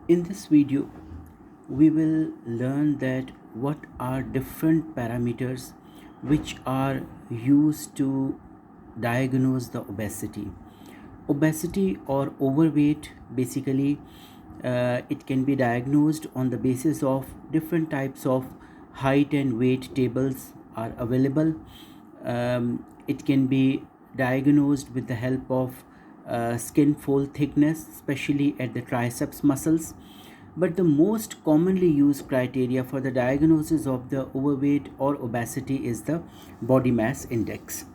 In this video, we will learn that what are different parameters which are used to diagnose the obesity. Obesity or overweight, basically, it can be diagnosed on the basis of different types of height and weight tables are available. It can be diagnosed with the help of skin fold thickness, especially at the triceps muscles. But the most commonly used criteria for the diagnosis of the overweight or obesity is the body mass index.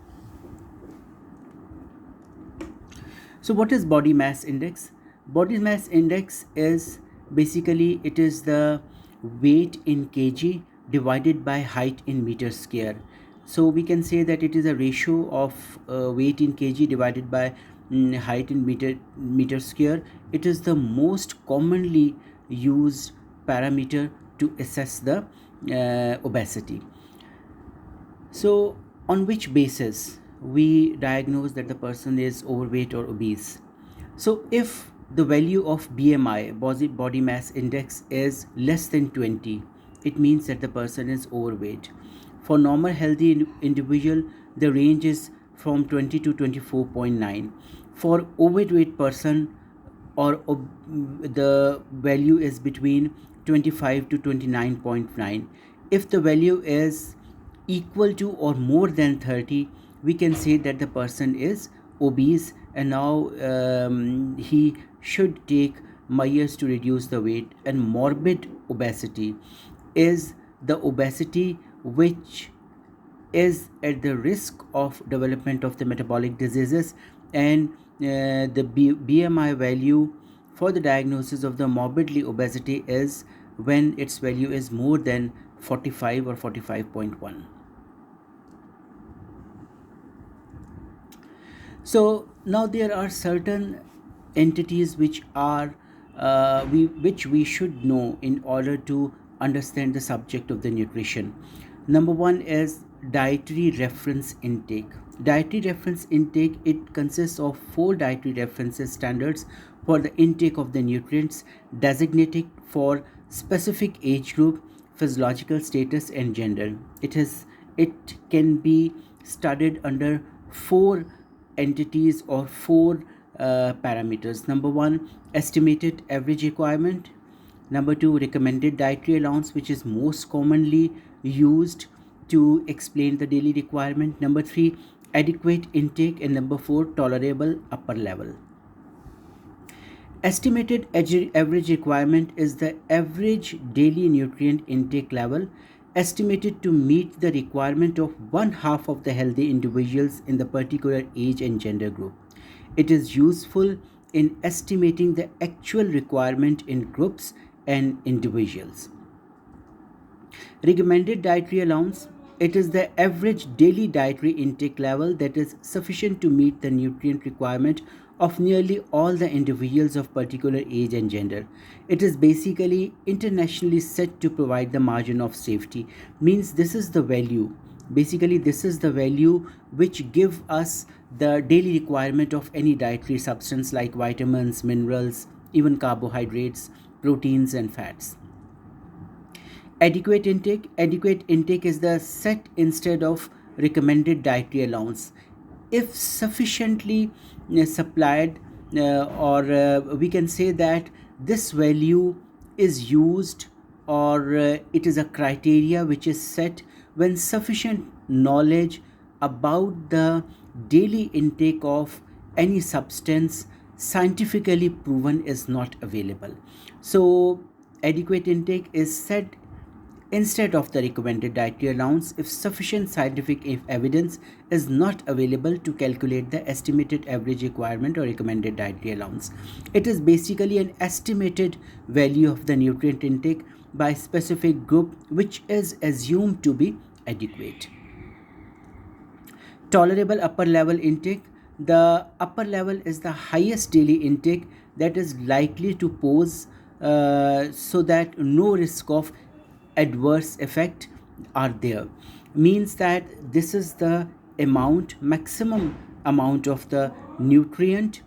So what is body mass index? Body mass index is basically it is the weight in kg divided by height in meter square. So we can say that it is a ratio of weight in kg divided by height in meter square. It is the most commonly used parameter to assess the obesity. So on which basis we diagnose that the person is overweight or obese? So if the value of BMI, body mass index, is less than 20, it means that the person is overweight. For normal healthy individual, the range is from 20 to 24.9. For overweight person, the value is between 25 to 29.9. If the value is equal to or more than 30, we can say that the person is obese, and now he should take measures to reduce the weight. And morbid obesity is the obesity which is at the risk of development of the metabolic diseases, and the BMI value for the diagnosis of the morbidly obesity is when its value is more than 45 or 45.1. So now there are certain entities which are which we should know in order to understand the subject of the nutrition. Number one is dietary reference intake. Dietary reference intake, it consists of 4 dietary references standards for the intake of the nutrients designated for specific age group, physiological status and gender. It can be studied under 4 entities or 4 parameters. Number one, estimated average requirement. Number two, recommended dietary allowance, which is most commonly used to explain the daily requirement. Number three, adequate intake. And number four, tolerable upper level. Estimated average requirement is the average daily nutrient intake level estimated to meet the requirement of one half of the healthy individuals in the particular age and gender group. It is useful in estimating the actual requirement in groups and individuals. Recommended dietary allowance, it is the average daily dietary intake level that is sufficient to meet the nutrient requirement of nearly all the individuals of particular age and gender. It is basically internationally set to provide the margin of safety. Means this is the value. Basically, this is the value which give us the daily requirement of any dietary substance like vitamins, minerals, even carbohydrates, proteins and fats. Adequate intake is the set instead of recommended dietary allowance. If sufficiently supplied, or we can say that this value is used, or it is a criteria which is set when sufficient knowledge about the daily intake of any substance scientifically proven is not available. So adequate intake is set instead of the recommended dietary allowance if sufficient scientific evidence is not available to calculate the estimated average requirement or recommended dietary allowance. It is basically an estimated value of the nutrient intake by specific group which is assumed to be adequate. Tolerable upper level intake, the upper level is the highest daily intake that is likely to pose so that no risk of adverse effect are there. Means that this is the maximum amount of the nutrient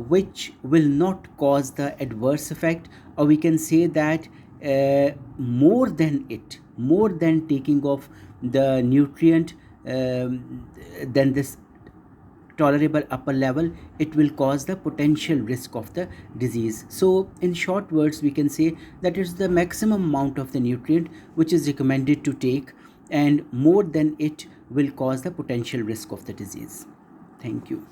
which will not cause the adverse effect, or we can say that more than taking of the nutrient than this tolerable upper level, it will cause the potential risk of the disease. So in short words, we can say that it's the maximum amount of the nutrient which is recommended to take, and more than it will cause the potential risk of the disease. Thank you.